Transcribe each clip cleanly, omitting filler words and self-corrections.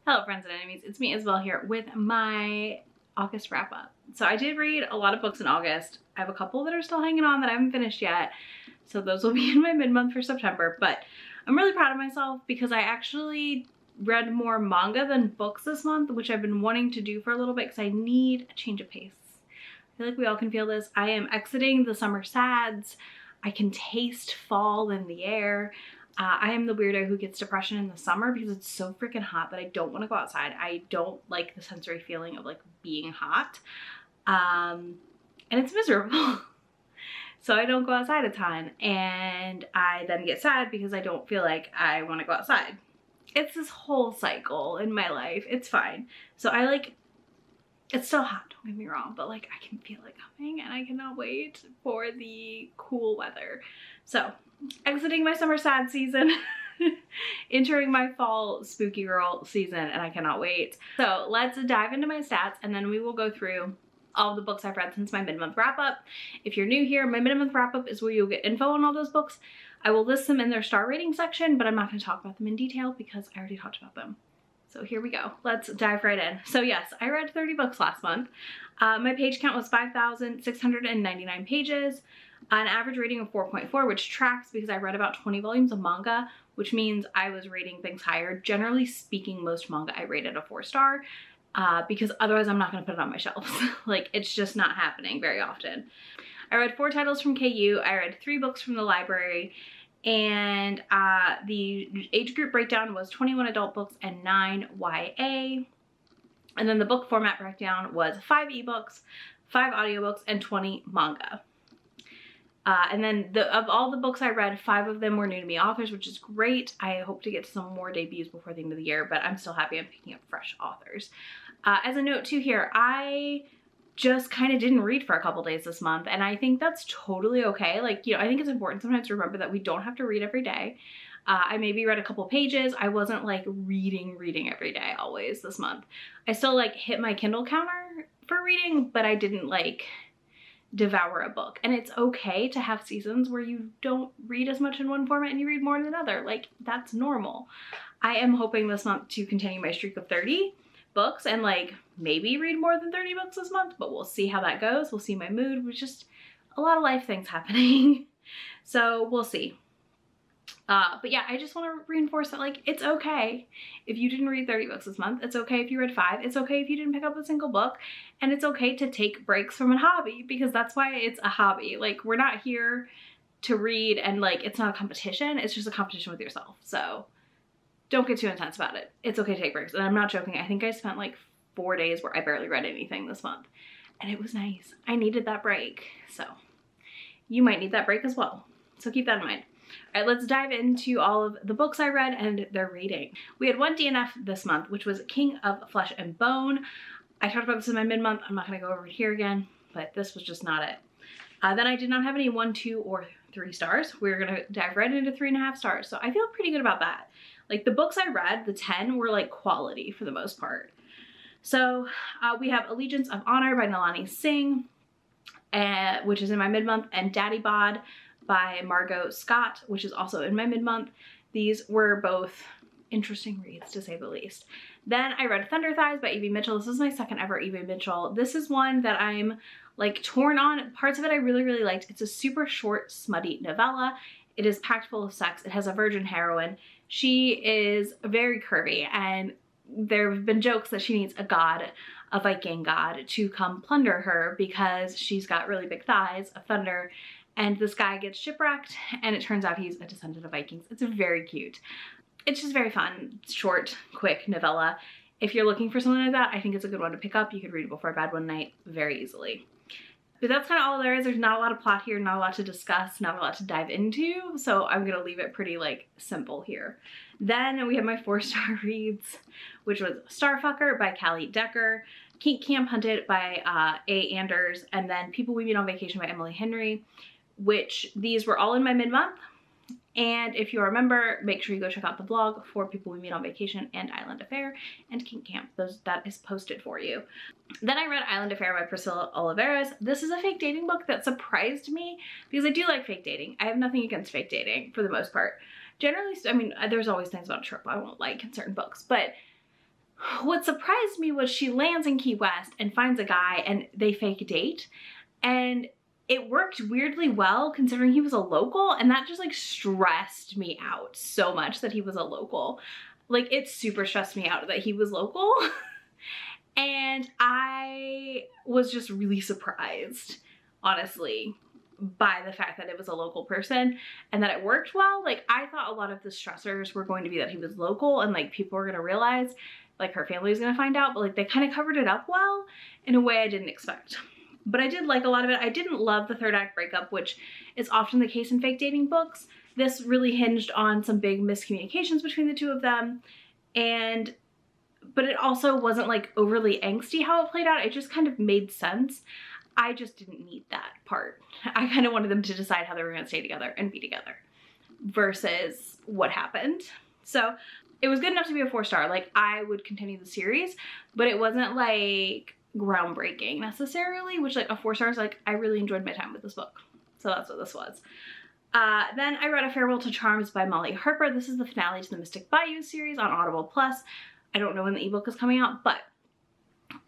Hello friends and enemies, it's me Isabel here with my August wrap up. So I did read a lot of books in August. I have a couple that are still hanging on that I haven't finished yet. So those will be in my mid-month for September, but I'm really proud of myself because I actually read more manga than books this month, which I've been wanting to do for a little bit because I need a change of pace. I feel like we all can feel this. I am exiting the summer sads. I can taste fall in the air. I am the weirdo who gets depression in the summer because it's so freaking hot that I don't want to go outside. I don't like the sensory feeling of like being hot. And it's miserable. So I don't go outside a ton. And I then get sad because I don't feel like I want to go outside. It's this whole cycle in my life. It's fine. So I like, it's still hot, don't get me wrong, but like I can feel it coming and I cannot wait for the cool weather. So exiting my summer sad season, entering my fall spooky girl season, and I cannot wait. So let's dive into my stats and then we will go through all the books I've read since my mid-month wrap up. If you're new here, my mid-month wrap up is where you'll get info on all those books. I will list them in their star rating section, but I'm not going to talk about them in detail because I already talked about them. So here we go. Let's dive right in. So yes, I read 30 books last month. My page count was 5,699 pages, an average rating of 4.4, which tracks because I read about 20 volumes of manga, which means I was rating things higher. Generally speaking, most manga I rated a 4-star because otherwise I'm not going to put it on my shelves. Like it's just not happening very often. I read 4 titles from KU. I read 3 books from the library. And the age group breakdown was 21 adult books and 9 YA. And then the book format breakdown was 5 ebooks, 5 audiobooks, and 20 manga. And then of all the books I read, 5 of them were new to me authors, which is great. I hope to get some more debuts before the end of the year, but I'm still happy I'm picking up fresh authors. As a note too here, I just kind of didn't read for a couple days this month, and I think that's totally okay. Like, you know, I think it's important sometimes to remember that we don't have to read every day. I maybe read a couple pages. I wasn't like reading every day always this month. I still like hit my Kindle counter for reading, but I didn't like devour a book. And it's okay to have seasons where you don't read as much in one format and you read more in another. Like that's normal. I am hoping this month to continue my streak of 30 books and like maybe read more than 30 books this month, but we'll see how that goes. We'll see my mood. With just a lot of life things happening. So we'll see. But yeah, I just want to reinforce that like it's okay if you didn't read 30 books this month. It's okay if you read 5. It's okay if you didn't pick up a single book. And it's okay to take breaks from a hobby because that's why it's a hobby. Like we're not here to read and like it's not a competition. It's just a competition with yourself. So don't get too intense about it. It's okay to take breaks. And I'm not joking. I think I spent like 4 days where I barely read anything this month. And it was nice. I needed that break. So you might need that break as well. So keep that in mind. All right, let's dive into all of the books I read and their rating. We had one DNF this month, which was King of Flesh and Bone. I talked about this in my mid-month. I'm not going to go over it here again, but this was just not it. Then I did not have any 1, 2, or 3 stars. We're going to dive right into 3.5 stars. So I feel pretty good about that. Like the books I read, the 10 were like quality for the most part. So we have Allegiance of Honor by Nalani Singh, which is in my mid-month, and Daddy Bod by Margot Scott, which is also in my mid-month. These were both interesting reads, to say the least. Then I read Thunder Thighs by Evie Mitchell. This is my second ever Evie Mitchell. This is one that I'm like torn on. Parts of it I really liked. It's a super short, smutty novella. It is packed full of sex. It has a virgin heroine. She is very curvy, and there have been jokes that she needs a god, a Viking god, to come plunder her because she's got really big thighs of thunder. And this guy gets shipwrecked, and it turns out he's a descendant of Vikings. It's very cute. It's just very fun, short, quick novella. If you're looking for something like that, I think it's a good one to pick up. You could read it before bed one night very easily. But that's kind of all there is. There's not a lot of plot here, not a lot to discuss, not a lot to dive into. So I'm going to leave it pretty like simple here. Then we have my 4-star reads, which was Starfucker by Callie Decker, Kink Camp Hunted by A. Anders, and then People We Meet on Vacation by Emily Henry, which these were all in my mid-month. And if you remember, make sure you go check out the blog for People We Meet on Vacation and Island Affair and Kink Camp. That is posted for you. Then I read Island Affair by Priscilla Oliveras. This is a fake dating book that surprised me because I do like fake dating. I have nothing against fake dating for the most part. Generally, I mean, there's always things about a trope I won't like in certain books, but what surprised me was she lands in Key West and finds a guy and they fake a date. And it worked weirdly well considering he was a local, and that just like stressed me out so much that he was a local. Like it super stressed me out that he was local. And I was just really surprised, honestly, by the fact that it was a local person and that it worked well. Like I thought a lot of the stressors were going to be that he was local and like people were going to realize, like her family was going to find out, but like they kind of covered it up well in a way I didn't expect. But I did like a lot of it. I didn't love the third act breakup, which is often the case in fake dating books. This really hinged on some big miscommunications between the two of them. But it also wasn't like overly angsty how it played out. It just kind of made sense. I just didn't need that part. I kind of wanted them to decide how they were going to stay together and be together versus what happened. So it was good enough to be a 4-star. Like I would continue the series, but it wasn't like groundbreaking necessarily, which like a 4 stars, like I really enjoyed my time with this book. So that's what this was. Then I read A Farewell to Charms by Molly Harper. This is the finale to the Mystic Bayou series on Audible Plus. I don't know when the ebook is coming out, but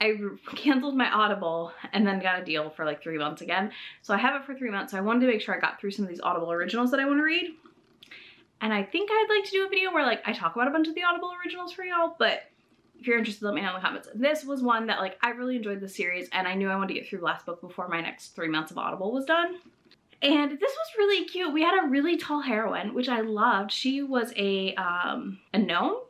I canceled my Audible and then got a deal for like 3 months again. So I have it for 3 months. So I wanted to make sure I got through some of these Audible originals that I want to read. And I think I'd like to do a video where like I talk about a bunch of the Audible originals for y'all, but if you're interested, let me know in the comments. This was one that like I really enjoyed the series and I knew I wanted to get through the last book before my next 3 months of Audible was done. And this was really cute. We had a really tall heroine, which I loved. She was a gnome,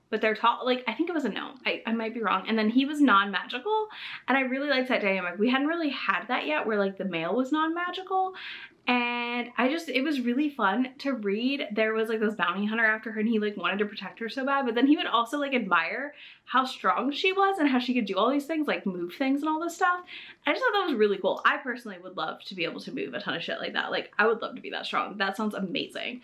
but they're tall. Like, I think it was a gnome. I might be wrong. And then he was non-magical. And I really liked that dynamic. We hadn't really had that yet where like the male was non-magical. And it was really fun to read. There was like this bounty hunter after her and he like wanted to protect her so bad, but then he would also like admire how strong she was and how she could do all these things, like move things and all this stuff. I just thought that was really cool. I personally would love to be able to move a ton of shit like that. Like I would love to be that strong. That sounds amazing.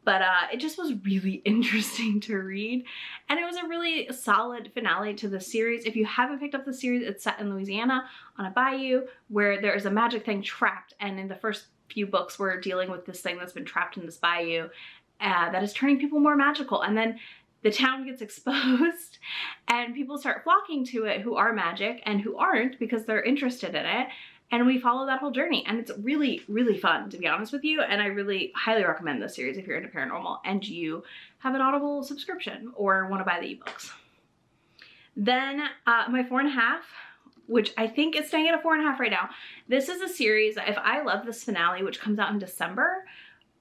But it just was really interesting to read. And it was a really solid finale to the series. If you haven't picked up the series, it's set in Louisiana on a bayou where there is a magic thing trapped. And in the first few books, we're dealing with this thing that's been trapped in this bayou that is turning people more magical. And then the town gets exposed and people start flocking to it who are magic and who aren't because they're interested in it. And we follow that whole journey and it's really, really fun, to be honest with you. And I really highly recommend this series if you're into paranormal and you have an Audible subscription or want to buy the ebooks. Then my 4.5, which I think is staying at a 4.5 right now. This is a series that if I love this finale, which comes out in December,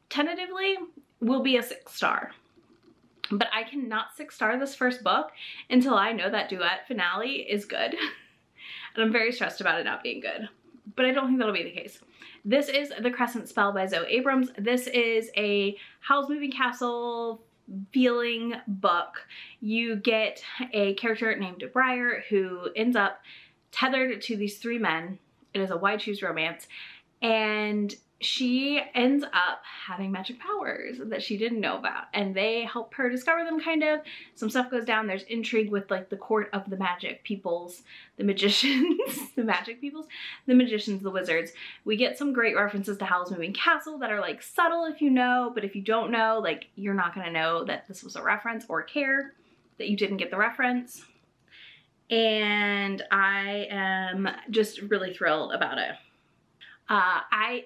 tentatively will be a 6-star. But I cannot 6-star this first book until I know that duet finale is good. And I'm very stressed about it not being good. But I don't think that'll be the case. This is The Crescent Spell by Zoe Abrams. This is a Howl's Moving Castle feeling book. You get a character named Briar who ends up tethered to these 3 men. It is a wide shoes romance. And she ends up having magic powers that she didn't know about. And they help her discover them, kind of. Some stuff goes down. There's intrigue with like the court of the magic peoples, the magicians, the magic peoples, the magicians, the wizards. We get some great references to Howl's Moving Castle that are like subtle if you know, but if you don't know, like you're not gonna know that this was a reference or care that you didn't get the reference. And I am just really thrilled about it.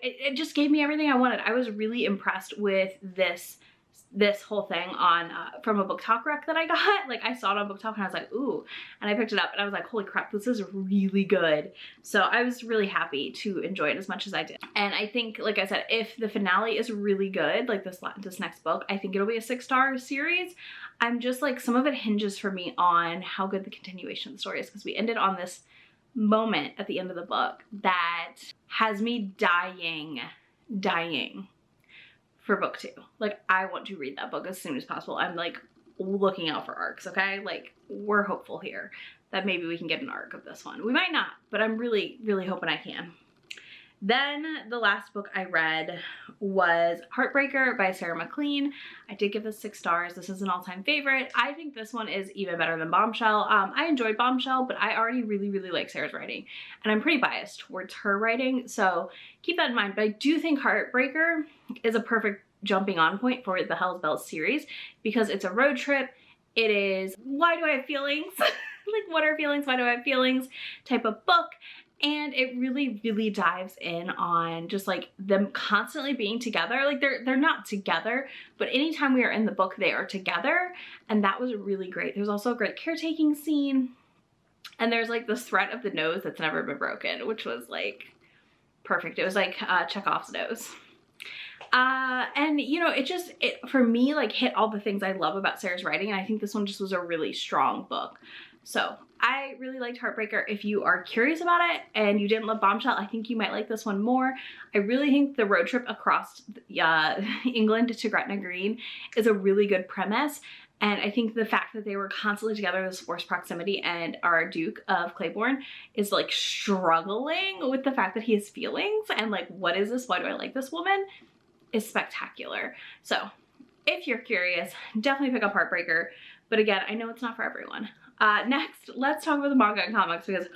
It just gave me everything I wanted. I was really impressed with this whole thing on from a book talk rec that I got. Like I saw it on book talk and I was like, ooh, and I picked it up and I was like, holy crap, this is really good. So I was really happy to enjoy it as much as I did. And I think, like I said, if the finale is really good, like this next book, I think it'll be a 6-star series. I'm just like, some of it hinges for me on how good the continuation of the story is, because we ended on this moment at the end of the book that has me dying for book 2. Like I want to read that book as soon as possible. I'm like looking out for arcs, okay? Like we're hopeful here that maybe we can get an arc of this one. We might not, but I'm really, really hoping I can. Then the last book I read was Heartbreaker by Sarah McLean. I did give this 6 stars. This is an all-time favorite. I think this one is even better than Bombshell. I enjoyed Bombshell, but I already really, really like Sarah's writing. And I'm pretty biased towards her writing, so keep that in mind. But I do think Heartbreaker is a perfect jumping on point for the Hell's Bells series because it's a road trip. It is, why do I have feelings? Like, what are feelings? Why do I have feelings? Type of book. And it really, really dives in on just like them constantly being together. Like they're not together, but anytime we are in the book, they are together. And that was really great. There's also a great caretaking scene. And there's like this thread of the nose that's never been broken, which was like perfect. It was like Chekhov's nose. And you know, it for me like hit all the things I love about Sarah's writing. And I think this one just was a really strong book. So I really liked Heartbreaker. If you are curious about it and you didn't love Bombshell, I think you might like this one more. I really think the road trip across England to Gretna Green is a really good premise. And I think the fact that they were constantly together, this forced proximity, and our Duke of Claiborne is like struggling with the fact that he has feelings and like, what is this? Why do I like this woman? Is spectacular. So if you're curious, definitely pick up Heartbreaker. But again, I know it's not for everyone. Next, let's talk about the manga and comics because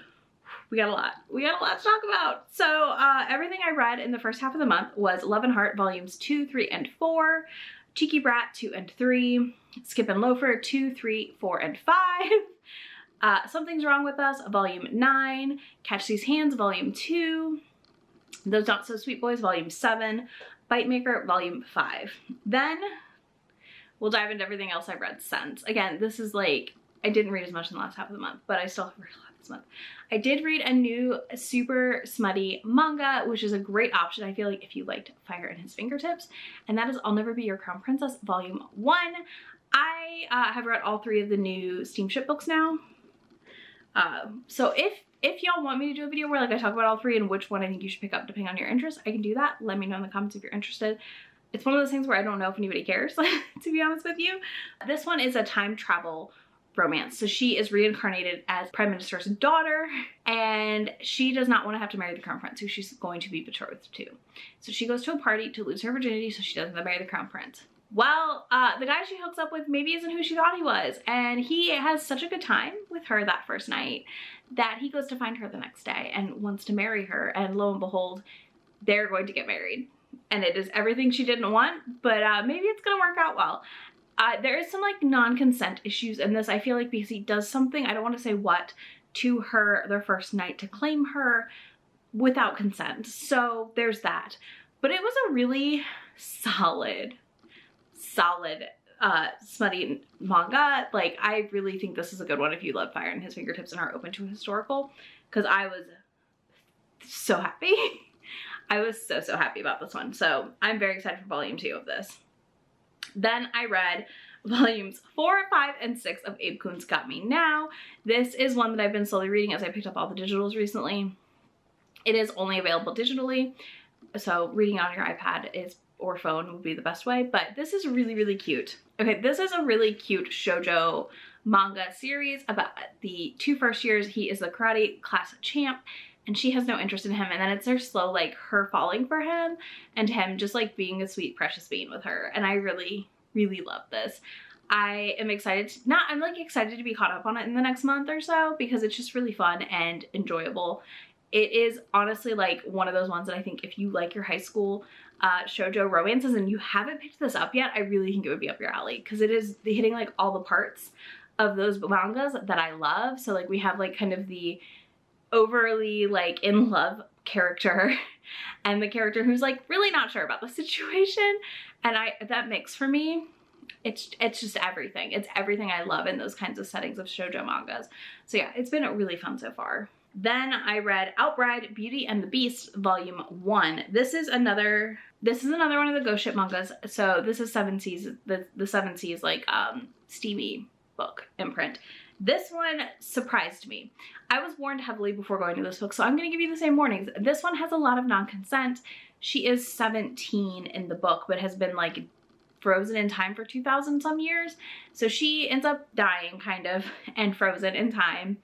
we got a lot. We got a lot to talk about. So everything I read in the first half of the month was Love and Heart volumes 2, 3, and 4, Cheeky Brat 2 and 3, Skip and Loafer 2, 3, 4, and 5, Something's Wrong with Us volume 9, Catch These Hands volume 2, Those Not So Sweet Boys volume 7, Bite Maker volume 5. Then we'll dive into everything else I've read since. Again, this is like, I didn't read as much in the last half of the month, but I still have read a lot this month. I did read a new super smutty manga, which is a great option, I feel like, if you liked Fire in His Fingertips, and that is I'll Never Be Your Crown Princess volume 1. I have read all 3 of the new steamship books now. So if y'all want me to do a video where like I talk about all 3 and which one I think you should pick up depending on your interest, I can do that. Let me know in the comments if you're interested. It's one of those things where I don't know if anybody cares, to be honest with you. This one is a time travel romance. So she is reincarnated as Prime Minister's daughter, and she does not want to have to marry the crown prince, who she's going to be betrothed to. So she goes to a party to lose her virginity so she doesn't have to marry the crown prince. Well, the guy she hooks up with maybe isn't who she thought he was, and he has such a good time with her that first night that he goes to find her the next day and wants to marry her, and lo and behold, they're going to get married. And it is everything she didn't want, but maybe it's gonna work out well. There is some like non-consent issues in this, I feel like, because he does something, I don't want to say what, to her their first night to claim her without consent. So there's that. But it was a really solid smutty manga. Like, I really think this is a good one if you love Fire in His Fingertips and are open to historical, because I was so happy. I was so happy about this one. So I'm very excited for volume 2 of this. Then I read volumes 4, 5, and 6 of Abe Kuhn's Got Me Now. This is one that I've been slowly reading as I picked up all the digitals recently. It is only available digitally, so reading on your iPad or phone would be the best way, but this is really, really cute. Okay, this is a really cute shoujo manga series about the 2 first years. He is the karate class champ, and she has no interest in him, and then it's their slow, like, her falling for him, and him just, like, being a sweet, precious being with her, and I really, really love this. I am excited to, I'm, like, excited to be caught up on it in the next month or so, because it's just really fun and enjoyable. It is honestly, like, one of those ones that I think if you like your high school shoujo romances and you haven't picked this up yet, I really think it would be up your alley, because it is hitting, like, all the parts of those mangas that I love. So, like, we have, like, kind of the overly, like, in love character and the character who's, like, really not sure about the situation, and that mix for me, it's just everything. It's everything I love in those kinds of settings of shoujo mangas. So yeah, it's been really fun so far. Then I read Outbride Beauty and the Beast volume 1. This is another one of the Ghost Ship mangas. So this is Seven Seas, the Seven Seas, like, steamy book imprint. This one surprised me. I was warned heavily before going to this book, so I'm going to give you the same warnings. This one has a lot of non-consent. She is 17 in the book, but has been, like, frozen in time for 2,000 some years. So she ends up dying, kind of, and frozen in time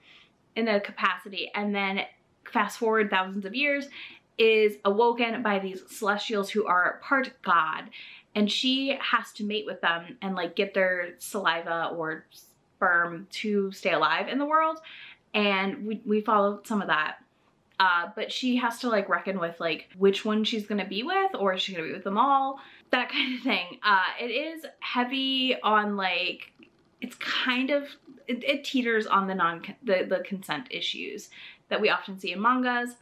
in a capacity, and then fast forward thousands of years, is awoken by these celestials who are part god, and she has to mate with them and, like, get their saliva or sperm to stay alive in the world, and we follow some of that. But she has to, like, reckon with, like, which one she's gonna be with, or is she gonna be with them all, that kind of thing. It is heavy on, like, it's kind of, it teeters on the consent issues that we often see in mangas.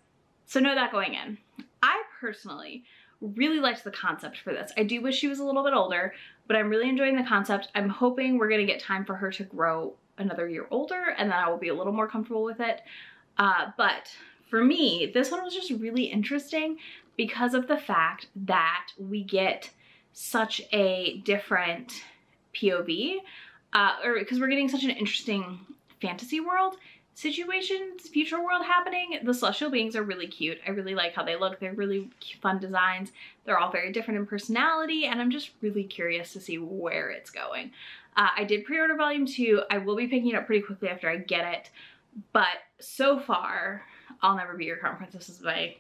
So know that going in. I personally really liked the concept for this. I do wish she was a little bit older, but I'm really enjoying the concept. I'm hoping we're gonna get time for her to grow another year older, and then I will be a little more comfortable with it. But for me, this one was just really interesting because of the fact that we get such a different POV, or because we're getting such an interesting fantasy world situation, future world happening. The celestial beings are really cute. I really like how they look. They're really fun designs. They're all very different in personality, and I'm just really curious to see where it's going. I did pre-order volume 2. I will be picking it up pretty quickly after I get it, but so far, I'll Never Be Your Crown Princess is my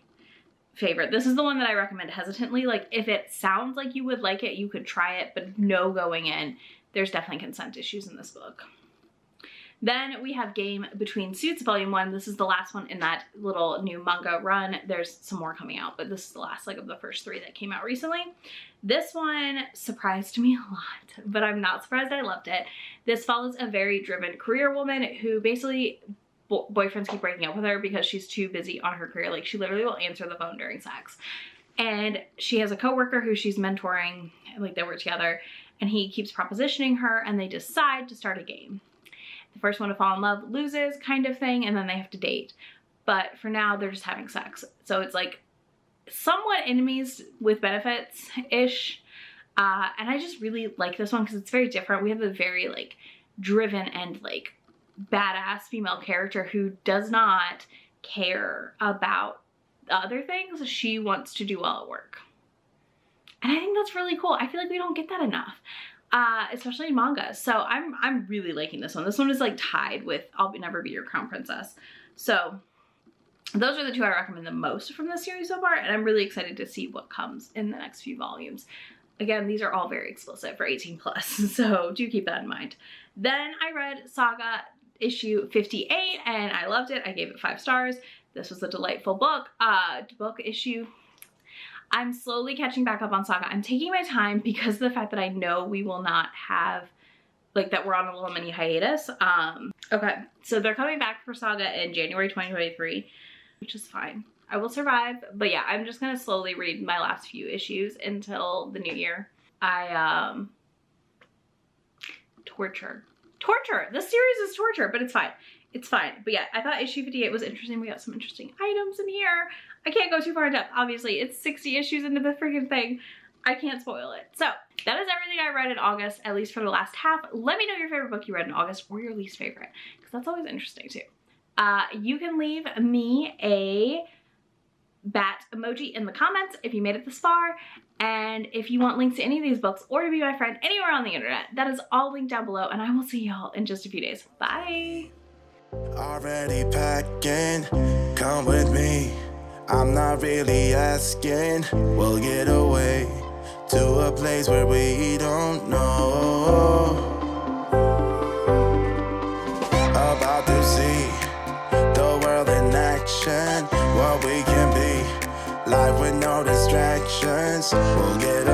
favorite. This is the one that I recommend hesitantly. Like, if it sounds like you would like it, you could try it, but no going in. There's definitely consent issues in this book. Then we have Game Between Suits Volume 1. This is the last one in that little new manga run. There's some more coming out, but this is the last of the first 3 that came out recently. This one surprised me a lot, but I'm not surprised. I loved it. This follows a very driven career woman who basically boyfriends keep breaking up with her because she's too busy on her career. Like, she literally will answer the phone during sex. And she has a coworker who she's mentoring, like they work together, and he keeps propositioning her, and they decide to start a game. The first one to fall in love loses, kind of thing, and then they have to date. But for now, they're just having sex. So it's like somewhat enemies with benefits-ish. And I just really like this one because it's very different. We have a very like driven and like badass female character who does not care about other things. She wants to do well at work. And I think that's really cool. I feel like we don't get that enough. Especially in manga. So I'm really liking this one. This one is like tied with I'll Never Be Your Crown Princess. So those are the 2 I recommend the most from this series so far, and I'm really excited to see what comes in the next few volumes. Again, these are all very explicit for 18 plus, so do keep that in mind. Then I read Saga issue 58 and I loved it. I gave it 5 stars. This was a delightful book. Issue. I'm slowly catching back up on Saga. I'm taking my time because of the fact that I know we will not have, like, that we're on a little mini hiatus. Okay, so they're coming back for Saga in January 2023, which is fine. I will survive, but yeah, I'm just gonna slowly read my last few issues until the new year. Torture. This series is torture, but it's fine. It's fine. But yeah, I thought issue 58 was interesting. We got some interesting items in here. I can't go too far in depth. Obviously, it's 60 issues into the freaking thing. I can't spoil it. So that is everything I read in August, at least for the last half. Let me know your favorite book you read in August or your least favorite, because that's always interesting too. You can leave me a bat emoji in the comments if you made it this far. And if you want links to any of these books or to be my friend anywhere on the internet, that is all linked down below, and I will see y'all in just a few days. Bye. Already packing, come with me. I'm not really asking. We'll get away to a place where we don't know. About to see the world in action, what we can be. Life with no distractions. We'll get away.